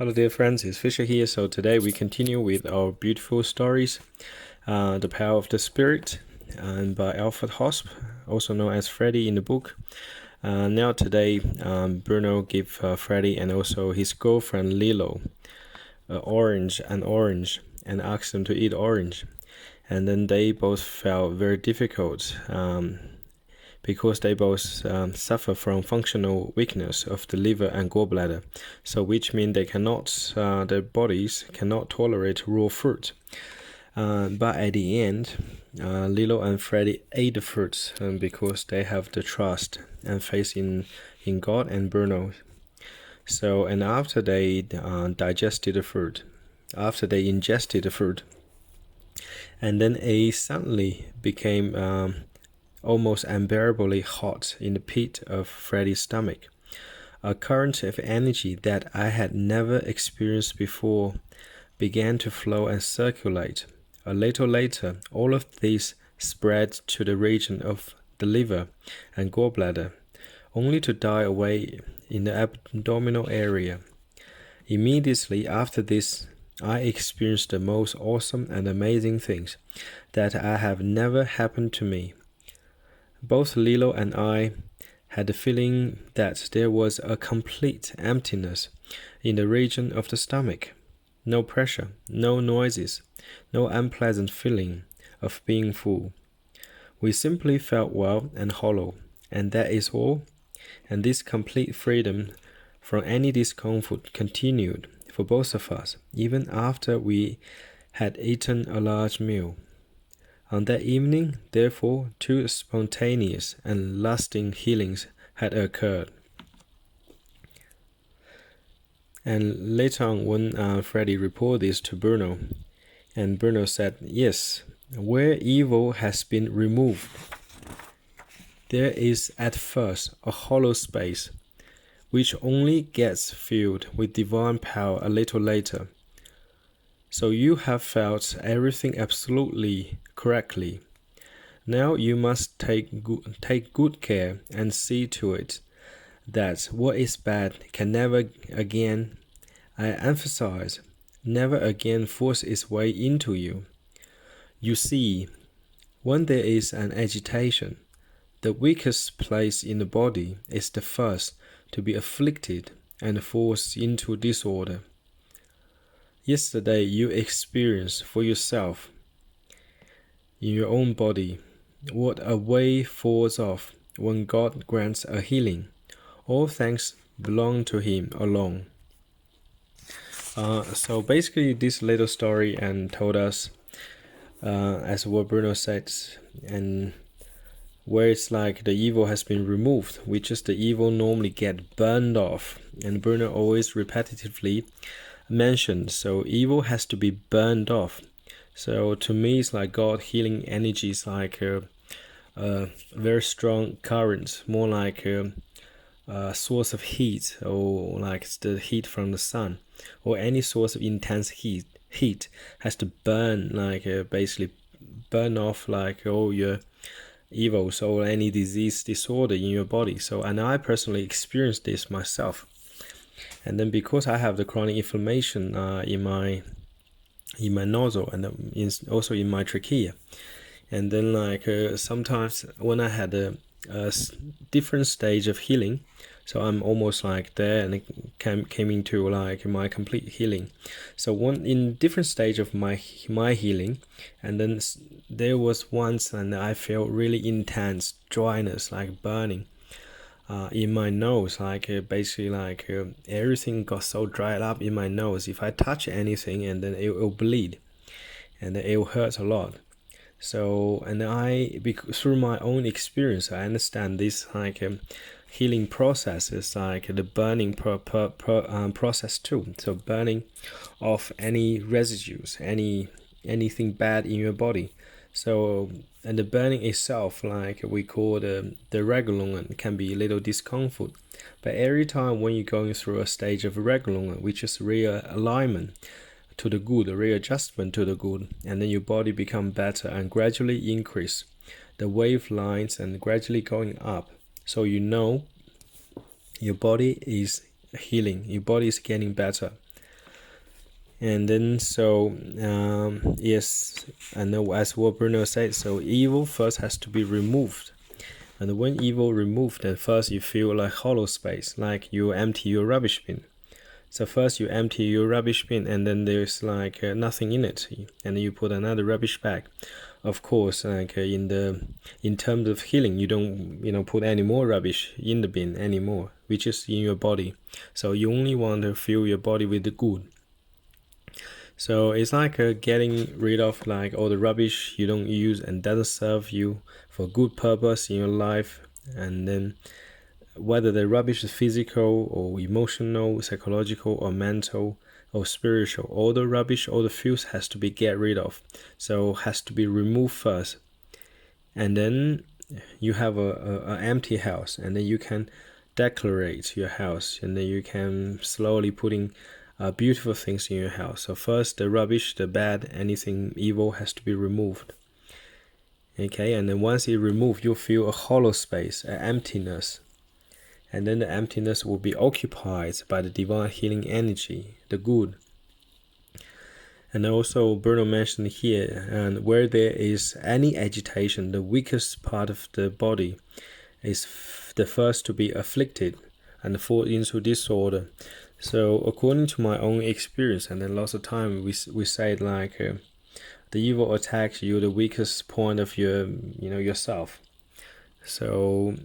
Hello dear friends, it's Fisher here. So today we continue with our beautiful stories, The Power of the Spirit, and by Alfred Hosp, also known as Freddy in the book. Now today, Bruno gave Freddy and also his girlfriend Lilo orange and asked them to eat orange. And then they both felt very difficult because they both suffer from functional weakness of the liver and gallbladder, so which means they cannot, their bodies cannot tolerate raw fruit. But at the end, Lilo and Freddy ate the fruits because they have the trust and faith in God and Bruno. So, and after they digested the fruit, after they ingested the fruit, and then it suddenly became almost unbearably hot in the pit of Freddy's stomach. A current of energy that I had never experienced before began to flow and circulate. A little later, all of this spread to the region of the liver and gallbladder, only to die away in the abdominal area. Immediately after this, I experienced the most awesome and amazing things that have never happened to me. Both Lilo and I had the feeling that there was a complete emptiness in the region of the stomach. No pressure, no noises, no unpleasant feeling of being full. We simply felt well and hollow, and that is all. And this complete freedom from any discomfort continued for both of us, even after we had eaten a large meal. On that evening, therefore, two spontaneous and lasting healings had occurred. And later on, when Freddy reported this to Bruno, and Bruno said, yes, where evil has been removed, there is at first a hollow space, which only gets filled with divine power a little later. So you have felt everything absolutely correctly. Now you must take good care and see to it that what is bad can never again, I emphasize, never again force its way into you. You see, when there is an agitation, the weakest place in the body is the first to be afflicted and forced into disorder. Yesterday you experienced for yourself, in your own body, what a way falls off when God grants a healing. All thanks belong to Him alone. So basically this little story and told us, as what Bruno said, and where it's like the evil has been removed, which is the evil normally get burned off. And Bruno always repetitively mentioned, so evil has to be burned off. So to me, it's like God healing energy is like a very strong current, more like a source of heat, or like the heat from the sun, or any source of intense heat has to burn, like basically burn off like all your evils or any disease disorder in your body. So, and I personally experienced this myself. And then because I have the chronic inflammation in my nostril and also in my trachea, and then like sometimes when I had a different stage of healing, so I'm almost like there and it came into like my complete healing. So one in different stage of my healing, and then there was once and I felt really intense dryness, like burning in my nose, like basically like everything got so dried up in my nose. If I touch anything, and then it will bleed, and it will hurt a lot. So, and through my own experience, I understand this like healing process is like the burning process too. So burning off any residues, anything bad in your body. So, and the burning itself, like we call the Regelungen, can be a little discomfort. But every time when you're going through a stage of Regelungen, which is realignment to the good, a readjustment to the good, and then your body become better and gradually increase the wave lines and gradually going up. So your body is healing, your body is getting better. And then yes, I know as what Bruno said, so evil first has to be removed. And when evil removed, then first you feel like hollow space, like you empty your rubbish bin. So first you empty your rubbish bin, and then there's like nothing in it, and then you put another rubbish bag. Of course, like in terms of healing, you don't put any more rubbish in the bin anymore, which is in your body. So you only want to fill your body with the good. So it's like getting rid of like all the rubbish you don't use and doesn't serve you for good purpose in your life. And then whether the rubbish is physical or emotional, psychological or mental or spiritual, all the rubbish, all the filth has to be get rid of. So has to be removed first. And then you have a empty house, and then you can decorate your house, and then you can slowly putting beautiful things in your house. So first the rubbish, the bad, anything evil has to be removed. Okay, and then once it's removed, you'll feel a hollow space, an emptiness. And then the emptiness will be occupied by the divine healing energy, the good. And also Bruno mentioned here, and where there is any agitation, the weakest part of the body is the first to be afflicted and fall into disorder. So according to my own experience, and then lots of time we say like the evil attacks you, the weakest point of your yourself. So,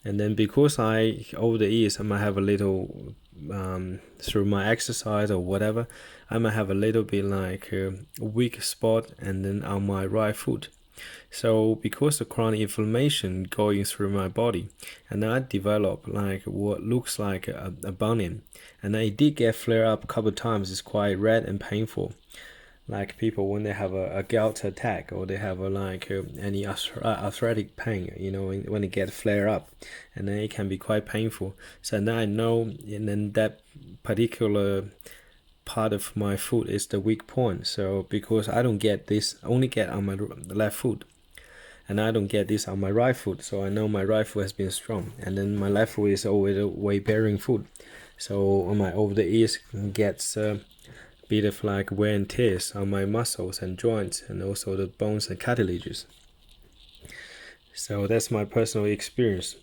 and then because I over the years I might have a little through my exercise or whatever, I might have a little bit like a weak spot and then on my right foot. So because the chronic inflammation going through my body, and then I developed like what looks like a bunion, and then it did get flare up a couple of times. It's quite red and painful, like people when they have a gout attack or they have any arthritic pain, when it gets flare up, and then it can be quite painful. So now I know, and then that particular part of my foot is the weak point. So because I don't get this, I only get on my left foot, and I don't get this on my right foot, so I know my right foot has been strong, and then my left foot is always a weight bearing foot. So on my over the ears gets a bit of like wear and tears on my muscles and joints, and also the bones and cartilages. So that's my personal experience.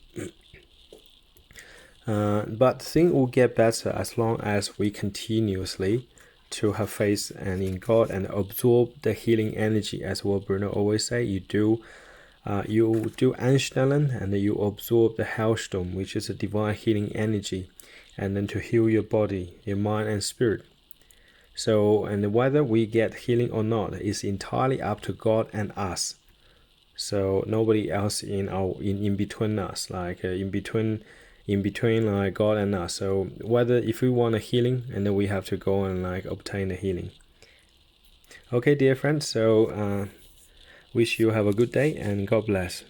But things will get better as long as we continuously to have faith and in God and absorb the healing energy, as what Bruno always say. You do Einstellen, and then you absorb the Heilstrom, which is a divine healing energy, and then to heal your body, your mind and spirit. So, and whether we get healing or not is entirely up to God and us. So nobody else in between us, like in between like God and us. So whether if we want a healing, and then we have to go and like obtain the healing. Okay, dear friends. So wish you have a good day and God bless.